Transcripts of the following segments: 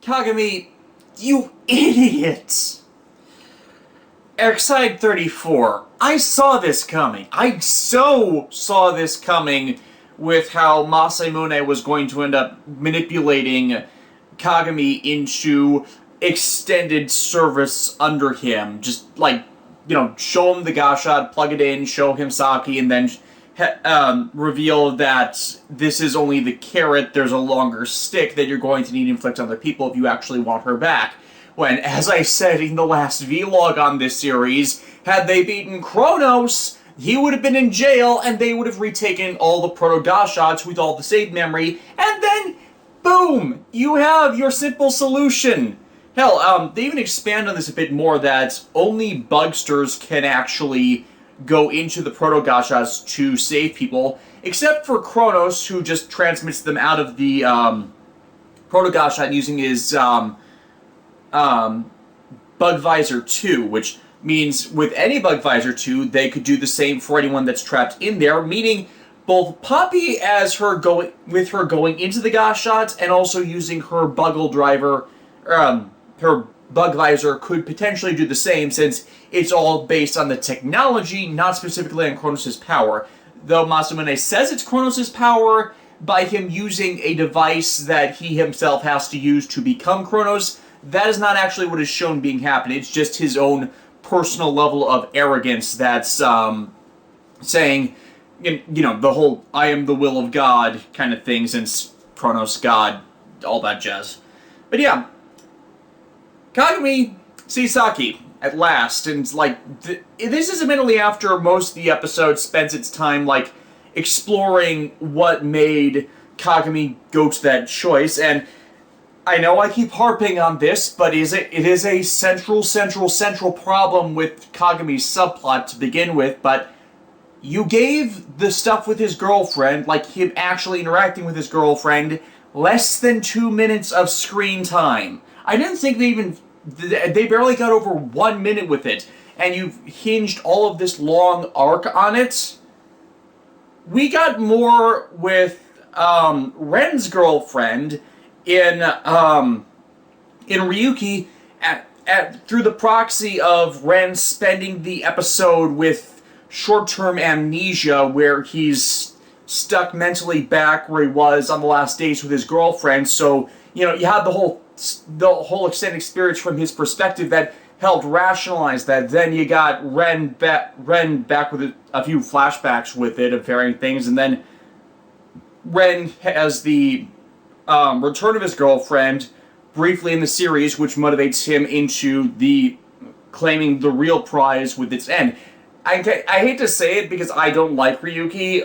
Kagami, you idiot! Exide 34. I saw this coming. I so saw this coming with how Masamune was going to end up manipulating Kagami into extended service under him. Just like, show him the Gashat, plug it in, show him Saki, and then reveal that this is only the carrot, there's a longer stick that you're going to need to inflict on other people if you actually want her back. When, as I said in the last vlog on this series, had they beaten Chronus, he would have been in jail and they would have retaken all the proto-Gashats with all the saved memory, and then, boom! You have your simple solution. Hell, they even expand on this a bit more that only bugsters can actually go into the proto-Gashats to save people, except for Chronus, who just transmits them out of the proto-Gashat using his Bug Visor 2, which means with any Bug Visor 2, they could do the same for anyone that's trapped in there, meaning both Poppy as her going into the Gashats and also using her Buggle Driver, her Bug Visor could potentially do the same, since it's all based on the technology, not specifically on Chronus' power. Though Masamune says it's Chronus' power, by him using a device that he himself has to use to become Chronus, that is not actually what is shown being happening. It's just his own personal level of arrogance that's saying, the whole I am the will of God kind of thing, since Chronos, God, all that jazz. But yeah, Kagami sees Saki at last, and this is immediately after most of the episode spends its time exploring what made Kagami go to that choice. And I know I keep harping on this, but it is a central problem with Kagami's subplot to begin with. But you gave the stuff with his girlfriend, like him actually interacting with his girlfriend, less than 2 minutes of screen time. I didn't think they barely got over 1 minute with it, and you've hinged all of this long arc on it. We got more with Ren's girlfriend in Ryuki through the proxy of Ren spending the episode with short-term amnesia, where he's stuck mentally back where he was on the last days with his girlfriend. So you had the whole extended experience from his perspective that helped rationalize that. Then you got Ren back with a few flashbacks with it of varying things, and then Ren has the return of his girlfriend briefly in the series, which motivates him into claiming the real prize with its end. I hate to say it because I don't like Ryuki.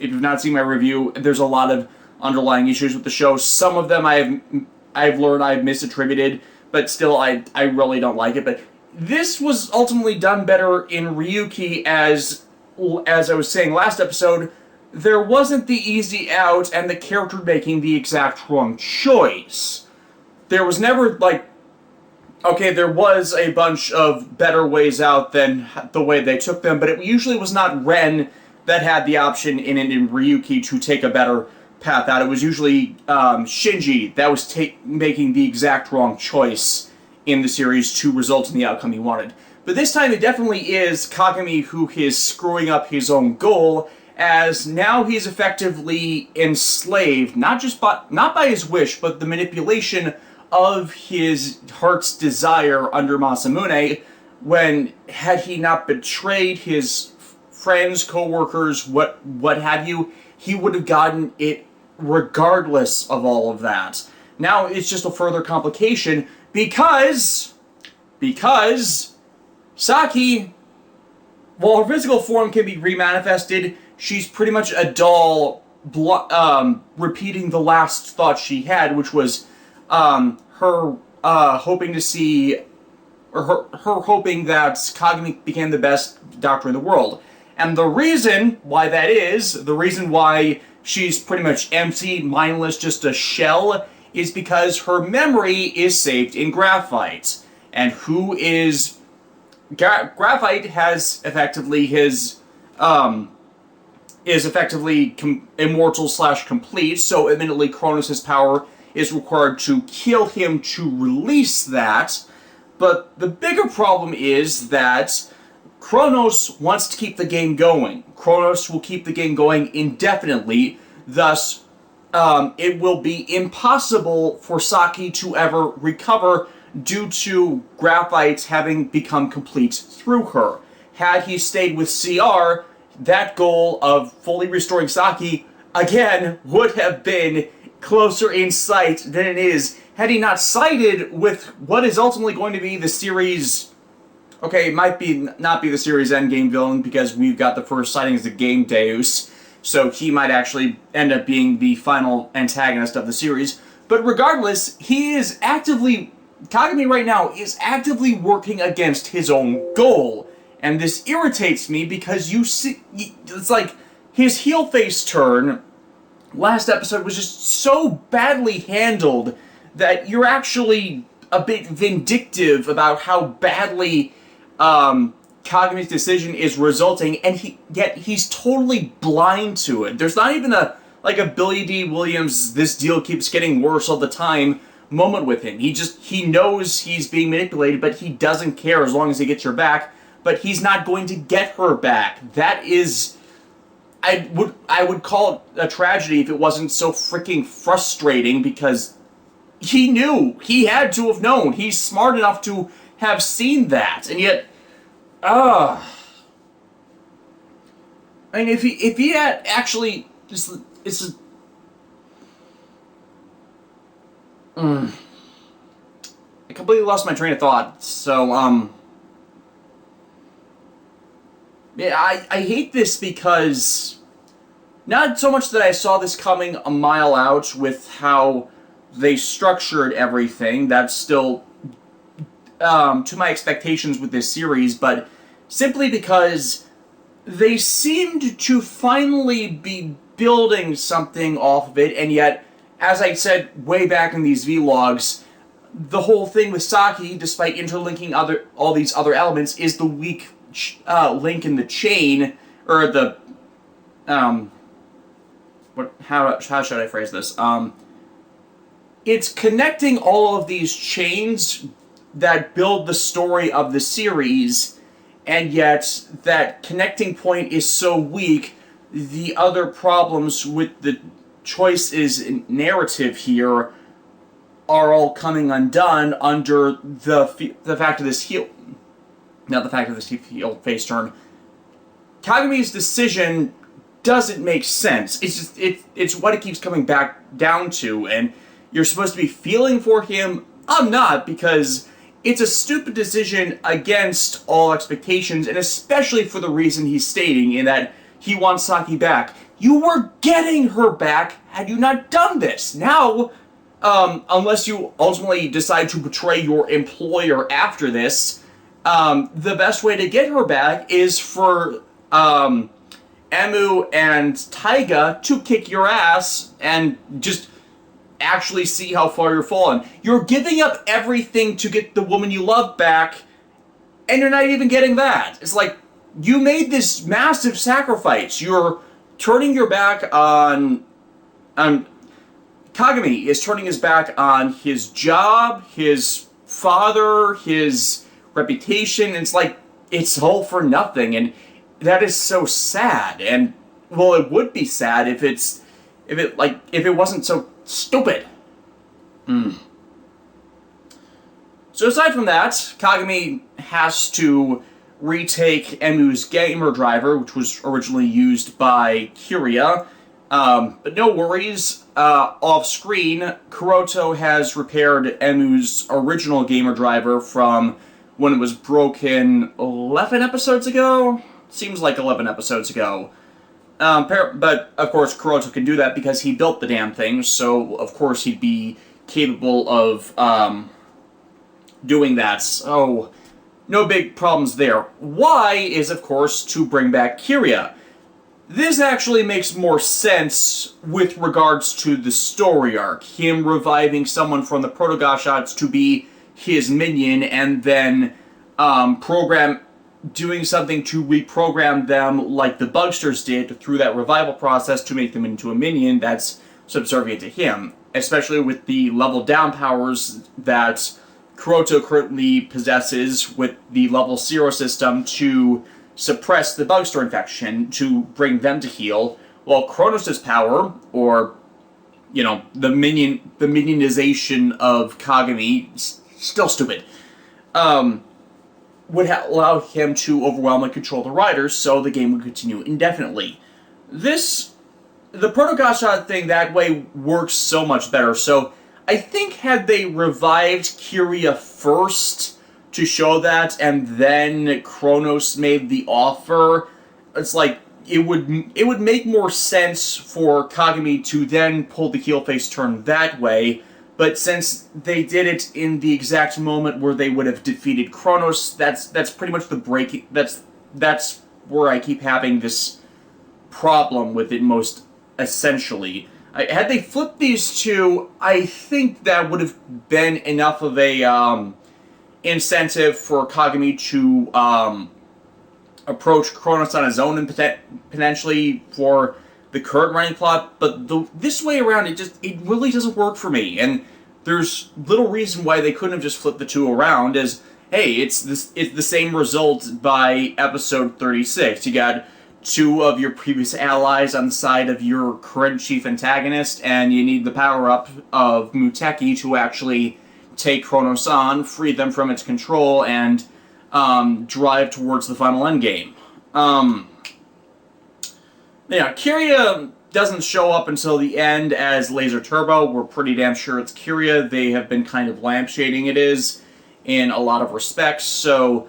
If you've not seen my review, there's a lot of underlying issues with the show. Some of them I've learned I've misattributed, but still I really don't like it. But this was ultimately done better in Ryuki, as I was saying last episode. There wasn't the easy out and the character making the exact wrong choice. There was never, okay, there was a bunch of better ways out than the way they took them, but it usually was not Ren that had the option in Ryuki to take a better path out. It was usually Shinji that was making the exact wrong choice in the series to result in the outcome he wanted. But this time it definitely is Kagami who is screwing up his own goal, as now he's effectively enslaved, not by his wish, but the manipulation of his heart's desire under Masamune, when, had he not betrayed his friends, co-workers, what have you, he would have gotten it regardless of all of that. Now it's just a further complication because Saki, while her physical form can be remanifested, she's pretty much a doll repeating the last thought she had, which was her hoping that Kagami became the best doctor in the world. And the reason why that is, the reason why she's pretty much empty, mindless, just a shell, is because her memory is saved in graphite. And who is... Graphite has effectively his... is effectively immortal / complete, so admittedly Cronus' power is required to kill him to release that. But the bigger problem is that Chronus wants to keep the game going. Chronus will keep the game going indefinitely, thus it will be impossible for Saki to ever recover due to graphite having become complete through her. Had he stayed with CR, that goal of fully restoring Saki, again, would have been closer in sight than it is had he not sided with what is ultimately going to be the series. Okay, it might not be the series endgame villain because we've got the first sighting as the game Deus, so he might actually end up being the final antagonist of the series. But regardless, Kagami right now is actively working against his own goal. And this irritates me because you see, it's like his heel face turn last episode was just so badly handled that you're actually a bit vindictive about how badly Kagami's decision is resulting, and yet he's totally blind to it. There's not even a Billy D. Williams, this deal keeps getting worse all the time moment with him. He knows he's being manipulated, but he doesn't care as long as he gets her back. But he's not going to get her back. That is, I would call it a tragedy if it wasn't so freaking frustrating, because he knew. He had to have known. He's smart enough to have seen that, and yet, I mean, if he had actually, I completely lost my train of thought. So, yeah, I hate this because not so much that I saw this coming a mile out with how they structured everything. That's still to my expectations with this series, but simply because they seemed to finally be building something off of it, and yet, as I said way back in these vlogs, the whole thing with Saki, despite interlinking all these other elements, is the weak link in the chain, or the how should I phrase this? It's connecting all of these chains that build the story of the series, and yet that connecting point is so weak. The other problems with the choices in narrative here are all coming undone under the fact of this heel. Now, the fact of this heel face turn. Kagami's decision doesn't make sense. It's what it keeps coming back down to, and you're supposed to be feeling for him. I'm not, because it's a stupid decision against all expectations, and especially for the reason he's stating, in that he wants Saki back. You were getting her back had you not done this. Now, unless you ultimately decide to betray your employer after this, the best way to get her back is for Emu and Taiga to kick your ass and just actually see how far you're falling. You're giving up everything to get the woman you love back, and you're not even getting that. It's like, you made this massive sacrifice. You're turning your back on Kagami is turning his back on his job, his father, his reputation. It's like, it's all for nothing, and that is so sad. And, well, it would be sad if it wasn't so stupid. So aside from that, Kagami has to retake Emu's gamer driver, which was originally used by Kiria. But no worries, off-screen, Kuroto has repaired Emu's original gamer driver from when it was broken 11 episodes ago? Seems like 11 episodes ago. But, of course, Kuroto can do that because he built the damn thing, so, of course, he'd be capable of, doing that. So, no big problems there. Why is, of course, to bring back Kiria. This actually makes more sense with regards to the story arc. Him reviving someone from the proto-Gashats to be his minion, and then, doing something to reprogram them like the Bugsters did through that revival process to make them into a minion that's subservient to him. especially with the level down powers that Kuroto currently possesses with the level 0 system to suppress the Bugstore infection to bring them to heal, while Chronos' power, or the minionization of Kagami, still stupid, would allow him to overwhelm and control the riders, so the game would continue indefinitely. The proto-Gashat thing that way works so much better, so I think had they revived Kyria first to show that, and then Chronos made the offer, it's like, it would make more sense for Kagami to then pull the heel face turn that way, but since they did it in the exact moment where they would have defeated Chronos, that's pretty much the break. That's where I keep having this problem with it most essentially. Had they flipped these two, I think that would have been enough of a incentive for Kagami to approach Chronos on his own and potentially for the current running plot, but this way around, it really doesn't work for me, and there's little reason why they couldn't have just flipped the two around, as, hey, it's the same result by episode 36. You got two of your previous allies on the side of your current chief antagonist, and you need the power-up of Muteki to actually take Chronos on, free them from its control, and drive towards the final endgame. Kyria doesn't show up until the end as Laser Turbo. We're pretty damn sure it's Kyria. They have been kind of lampshading it is in a lot of respects, so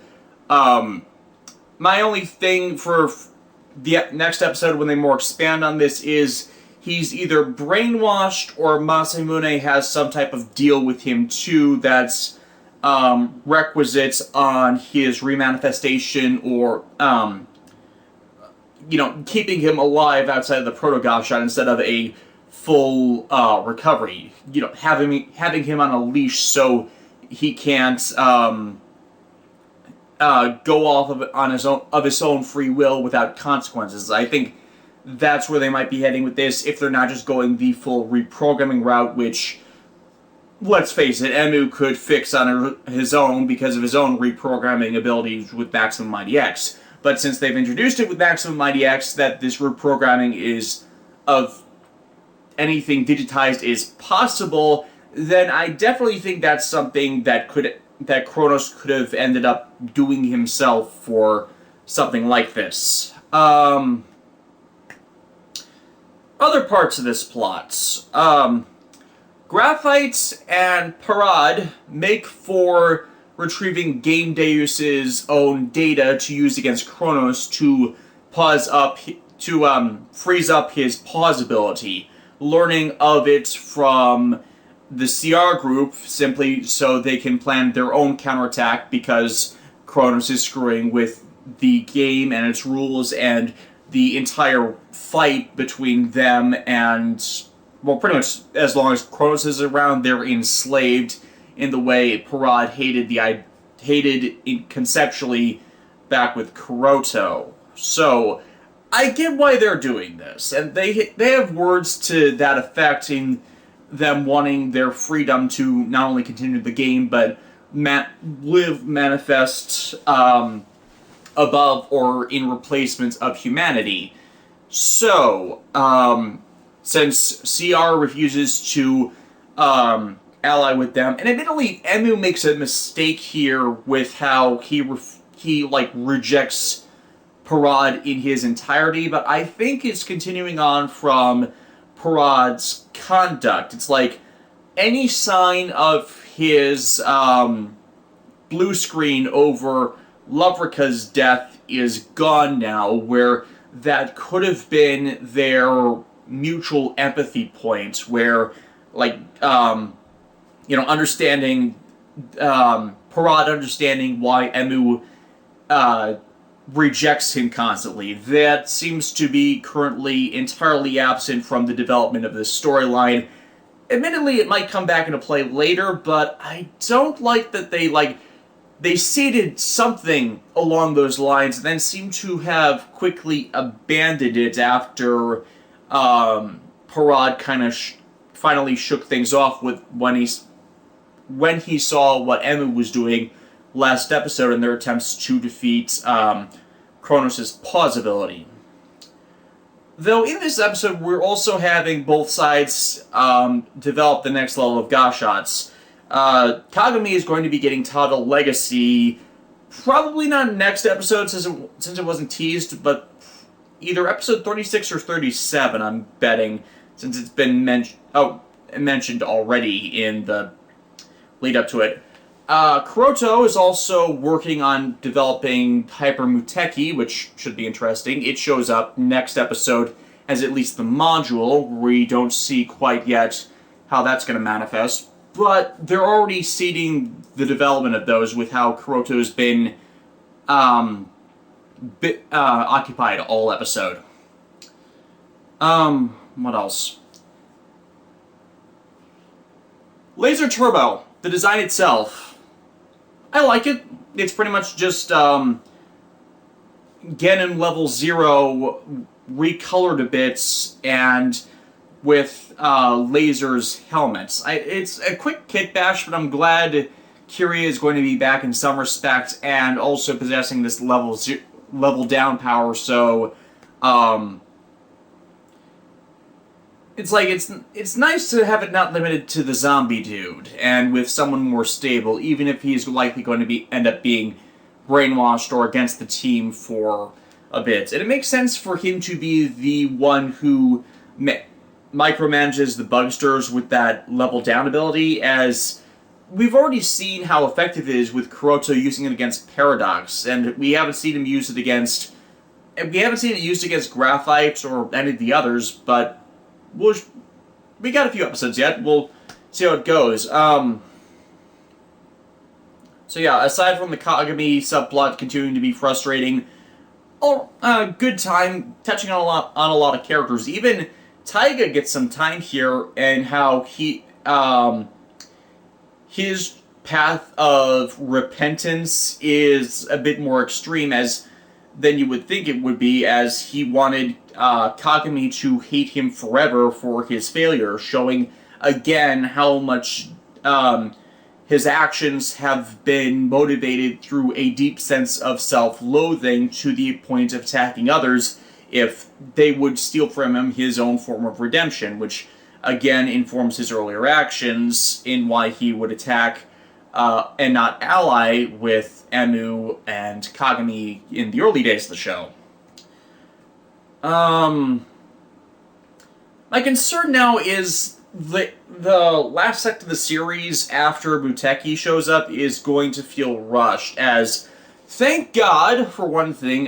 my only thing for the next episode when they more expand on this is he's either brainwashed or Masamune has some type of deal with him too that's requisites on his remanifestation or keeping him alive outside of the proto-Gashat instead of a full recovery. Having him on a leash so he can't go off of his own free will without consequences. I think that's where they might be heading with this if they're not just going the full reprogramming route, which, let's face it, Emu could fix on his own because of his own reprogramming abilities with Maximum Mighty X. But since they've introduced it with Maximum Mighty X, that this reprogramming is of anything digitized is possible, then I definitely think that's something that Chronos could have ended up doing himself for something like this. Other parts of this plot. Graphite and Parad make for retrieving Game Deus's own data to use against Chronos to freeze up his pause ability, learning of it from the CR group simply so they can plan their own counterattack because Chronos is screwing with the game and its rules and the entire fight between them and, well, pretty much as long as Chronos is around, they're enslaved in the way Parad hated conceptually back with Kuroto. So, I get why they're doing this, and they have words to that effect in them wanting their freedom to not only continue the game, but manifest above or in replacement of humanity. So, since CR refuses to ally with them, and admittedly, Emu makes a mistake here with how he rejects Parad in his entirety, but I think it's continuing on from Parad's conduct. It's like any sign of his blue screen over Lovrika's death is gone now, where that could have been their mutual empathy point, where, understanding, Parad understanding why Emu rejects him constantly. That seems to be currently entirely absent from the development of this storyline. Admittedly, it might come back into play later, but I don't like that they seeded something along those lines and then seem to have quickly abandoned it after Parad kind of finally shook things off with when he saw what Emu was doing last episode in their attempts to defeat Chronus' pause ability. Though in this episode, we're also having both sides develop the next level of Gashats. Kagami is going to be getting taught a legacy, probably not next episode since it wasn't teased, but either episode 36 or 37, I'm betting, since it's been mentioned already in the lead up to it. Kuroto is also working on developing Hyper Muteki, which should be interesting. It shows up next episode as at least the module. We don't see quite yet how that's going to manifest, but they're already seeding the development of those with how Kuroto's been occupied all episode. What else? Laser Turbo, the design itself. I like it. It's pretty much just Genin level 0 recolored a bit and with Laser's helmets. It's a quick kit bash, but I'm glad Kyria is going to be back in some respect and also possessing this level down power, so it's nice to have it not limited to the zombie dude, and with someone more stable, even if he's likely going to end up being brainwashed or against the team for a bit. And it makes sense for him to be the one who micromanages the bugsters with that level down ability, as we've already seen how effective it is with Kuroto using it against Paradox, and we haven't seen him use it against Graphite or any of the others, but we got a few episodes yet. We'll see how it goes. So yeah, aside from the Kagami subplot continuing to be frustrating, good time touching on a lot of characters. Even Taiga gets some time here, and how his path of repentance is a bit more extreme than you would think it would be, as he wanted Kagami to hate him forever for his failure, showing again how much his actions have been motivated through a deep sense of self-loathing to the point of attacking others if they would steal from him his own form of redemption, which again informs his earlier actions in why he would attack and not ally with Emu and Kagami in the early days of the show. My concern now is the last sect of the series after Muteki shows up is going to feel rushed, as, thank God, for one thing,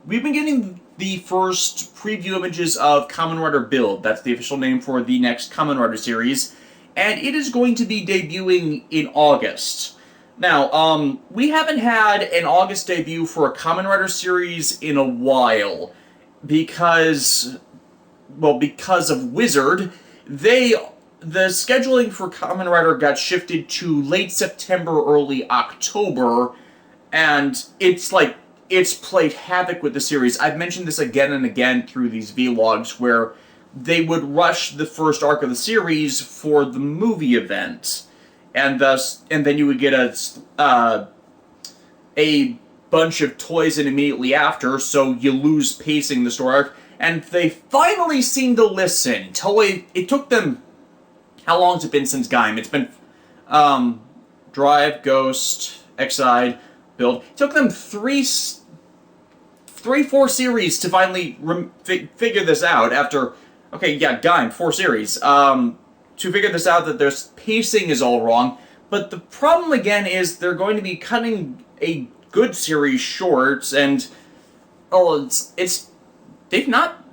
we've been getting the first preview images of Kamen Rider Build. That's the official name for the next Kamen Rider series, and it is going to be debuting in August. Now, we haven't had an August debut for a Kamen Rider series in a while, because of Wizard. The scheduling for Kamen Rider got shifted to late September, early October, and it's played havoc with the series. I've mentioned this again and again through these vlogs, where they would rush the first arc of the series for the movie event, and then you would get a bunch of toys in immediately after, so you lose pacing the story arc. And they finally seem to listen. Toei, it took them, how long has it been since Gaim? It's been Drive, Ghost, Exide, Build. It took them 4 series to finally figure this out after, Gaim, 4 series, to figure this out that their pacing is all wrong. But the problem again is they're going to be cutting a good series short, and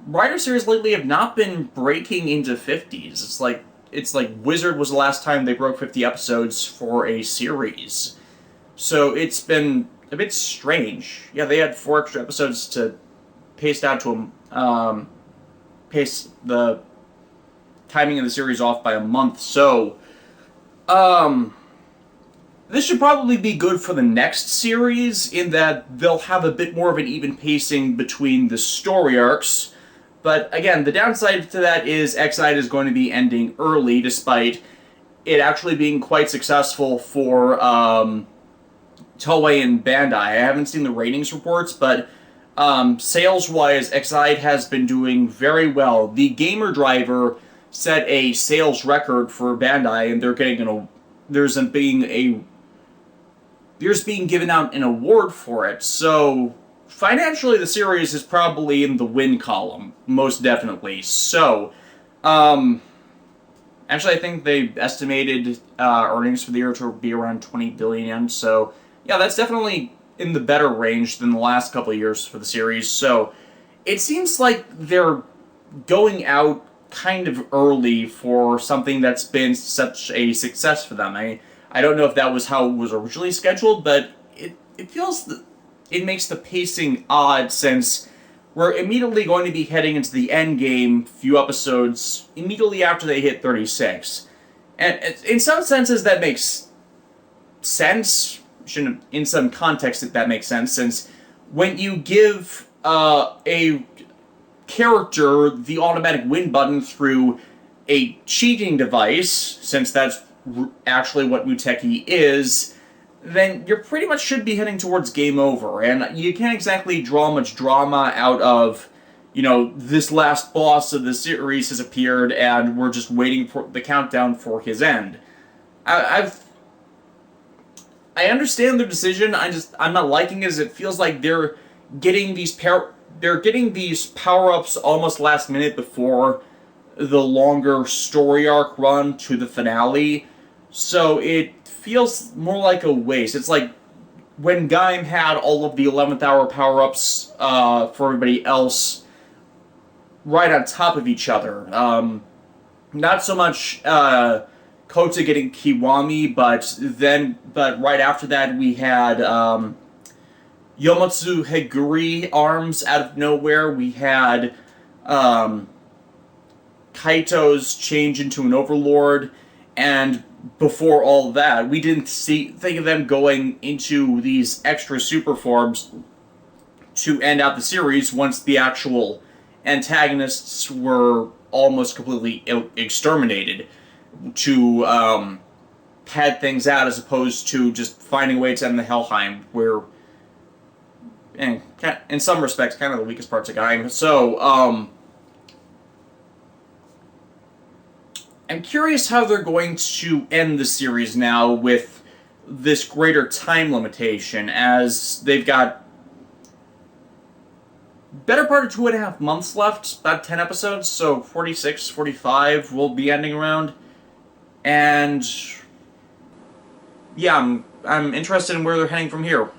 Rider series lately have not been breaking into 50s. It's like Wizard was the last time they broke 50 episodes for a series. So it's been a bit strange. Yeah, they had 4 extra episodes to pace the timing of the series off by a month. So, this should probably be good for the next series, in that they'll have a bit more of an even pacing between the story arcs, But again, the downside to that is Exide is going to be ending early, despite it actually being quite successful for Toei and Bandai. I haven't seen the ratings reports, but sales-wise, Exide has been doing very well. The Gamer Driver set a sales record for Bandai, and they're getting there's being given out an award for it. So financially, the series is probably in the win column, most definitely. So, actually, I think they estimated earnings for the year to be around 20 billion yen. So, yeah, that's definitely in the better range than the last couple of years for the series. So, it seems like they're going out kind of early for something that's been such a success for them. I don't know if that was how it was originally scheduled, but it feels that it makes the pacing odd, since we're immediately going to be heading into the end game few episodes immediately after they hit 36. And in some senses that makes sense. In some context that makes sense, since when you give a character the automatic win button through a cheating device, since that's actually what Muteki is, then you pretty much should be heading towards game over. And you can't exactly draw much drama out of, this last boss of the series has appeared and we're just waiting for the countdown for his end. I understand their decision. I'm not liking it, as it feels like they're getting these power-ups almost last minute before the longer story arc run to the finale. So it feels more like a waste. It's like when Gaim had all of the 11th hour power-ups for everybody else right on top of each other. Not so much Kota getting Kiwami, but right after that we had Yomotsu Heguri arms out of nowhere. We had Kaito's change into an overlord, and before all that, we didn't think of them going into these extra super forms to end out the series once the actual antagonists were almost completely exterminated, to pad things out as opposed to just finding a way to end the Helheim, where, in some respects, kind of the weakest parts of Gaim. So, I'm curious how they're going to end the series now with this greater time limitation, as they've got better part of 2.5 months left, about 10 episodes, so 46, 45 will be ending around. And yeah, I'm interested in where they're heading from here.